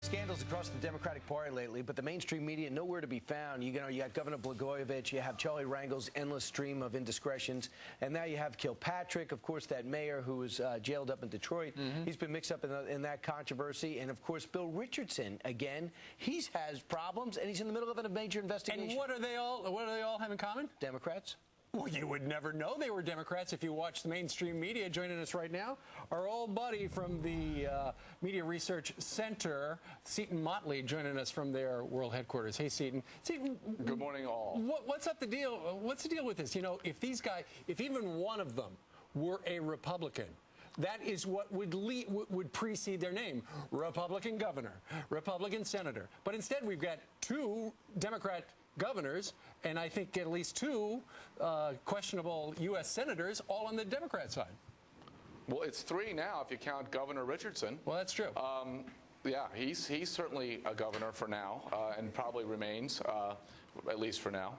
Scandals across the Democratic Party lately, but the mainstream media nowhere to be found. You got Governor Blagojevich, you have Charlie Rangel's endless stream of indiscretions, and now you have Kilpatrick, of course, that mayor who was jailed up in Detroit. He's been mixed up in that controversy, and of course, Bill Richardson again. He has problems, and he's in the middle of a major investigation. And what do they all have in common? Democrats. Well, you would never know they were Democrats if you watch the mainstream media. Joining us right now, our old buddy from the Media Research Center, Seton Motley, joining us from their world headquarters. Hey, Seton. Seton, good morning, all. What's up the deal? What's the deal with this? You know, if these guys, if even one of them were a Republican, that is what would precede their name: Republican governor, Republican senator. But instead, we've got two Democrat governors, and I think at least two questionable U.S. senators, all on the Democrat side. Well, it's three now if you count Governor Richardson. Well, that's true. Yeah, he's certainly a governor for now, and probably remains, at least for now.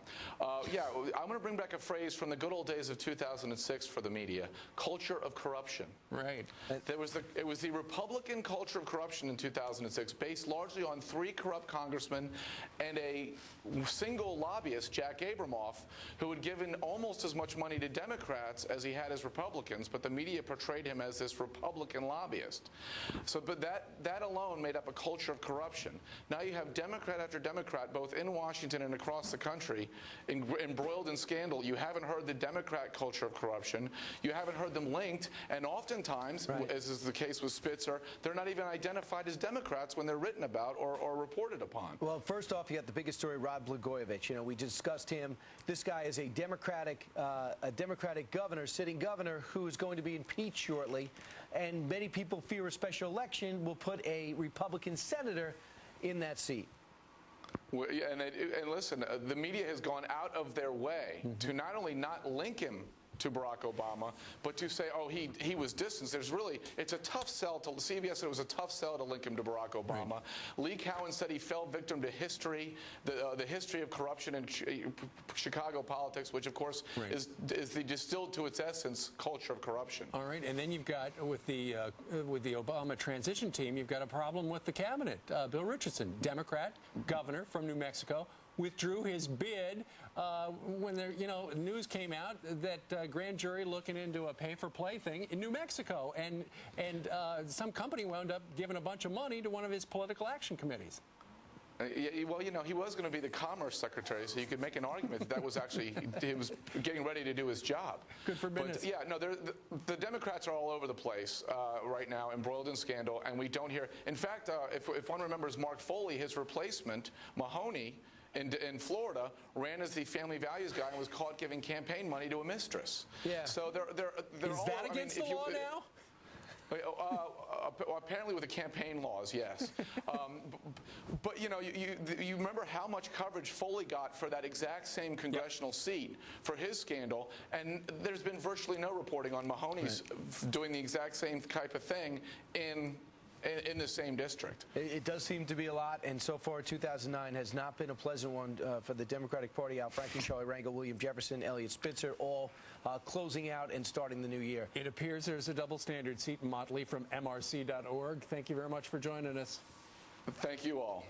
Yeah, I'm going to bring back a phrase from the good old days of 2006 for the media: culture of corruption. Right. It was the Republican culture of corruption in 2006, based largely on three corrupt congressmen and a single lobbyist, Jack Abramoff, who had given almost as much money to Democrats as he had as Republicans, but the media portrayed him as this Republican lobbyist. So, but that alone made up a culture of corruption. Now you have Democrat after Democrat, both in Washington and across the country, embroiled in scandal. You haven't heard the Democrat culture of corruption. You haven't heard them linked, and oftentimes, as is the case with Spitzer, they're not even identified as Democrats when they're written about or reported upon. Well, first off, you got the biggest story, Rod Blagojevich. You know, we discussed him. This guy is a Democratic governor, sitting governor, who is going to be impeached shortly, and many people fear a special election will put a Republican senator in that seat. And listen, the media has gone out of their way to not only not link him to Barack Obama, but to say, oh, he was distanced. It's a tough sell to, CBS said it was a tough sell to link him to Barack Obama. Right. Lee Cowan said he fell victim to history, the history of corruption in Chicago politics, which of course is the distilled to its essence culture of corruption. All right, and then you've got with the Obama transition team, you've got a problem with the cabinet. Bill Richardson, Democrat, governor from New Mexico, withdrew his bid when there, news came out that grand jury looking into a pay-for-play thing in New Mexico, and some company wound up giving a bunch of money to one of his political action committees. Well, he was going to be the Commerce Secretary, so you could make an argument that was actually, he was getting ready to do his job. Good for business. But, yeah, no, the Democrats are all over the place right now, embroiled in scandal, and we don't hear. In fact, if one remembers Mark Foley, his replacement, Mahoney, in Florida, ran as the family values guy and was caught giving campaign money to a mistress. Yeah. So they're Is that against the law now? Apparently with the campaign laws, yes. But you remember how much coverage Foley got for that exact same congressional seat for his scandal, and there's been virtually no reporting on Mahoney's doing the exact same type of thing in the same district. It does seem to be a lot, and so far 2009 has not been a pleasant one for the Democratic Party. Al Franken, Charlie Rangel, William Jefferson, Elliot Spitzer, all closing out and starting the new year. It appears there's a double standard. Seton Motley from MRC.org. Thank you very much for joining us. Thank you all.